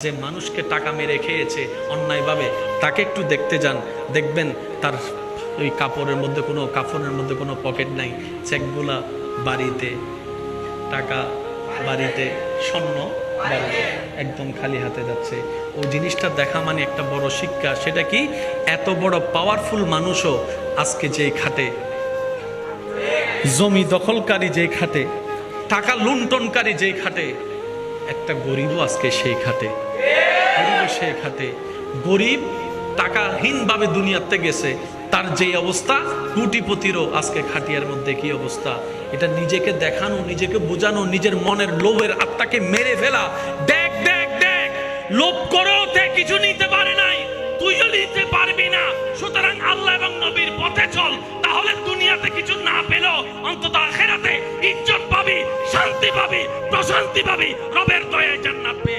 যে মানুষকে টাকা মেরে খেয়েছে অন্যায়ভাবে তাকে একটু দেখতে যান, দেখবেন তার ওই কাপড়ের মধ্যে কোনো পকেট নাই, চেকগুলা বাড়িতে, টাকা বাড়িতে, স্বর্ণ বাড়িতে, একদম খালি হাতে যাচ্ছে। ওই জিনিসটা দেখা মানে একটা বড় শিক্ষা। সেটা কি, এত বড় পাওয়ারফুল মানুষও আজকে যেই খাটে, জমি দখলকারী যেই খাটে, টাকা লুণ্ঠনকারী যেই খাটে, একটা গরিবও আজকে সেই খাটে, সেই খাটে। গরিব টাকাহীন ভাবে দুনিয়াতে গেছে, তার যে অবস্থা, কোটিপতিরও আজকে খাটিয়ার মধ্যে কি অবস্থা। এটা নিজেকে দেখানো, নিজেকে বোঝানো, নিজের মনের লোভের আত্মাকে মেরে ফেলা। দেখ দেখ দেখ, লোভ করেও তে কিছু নিতে পারে নাই, তুইও নিতে পারবি না। সুতরাং আল্লাহ এবং নবীর পথে চল, তাহলে দুনিয়াতে কিছু না পেলেও অন্তত আখিরাতে ইজ্জত পাবি, শান্তি পাবি, প্রশান্তি পাবি, রবের দয়ায় জান্নাত পেয়ে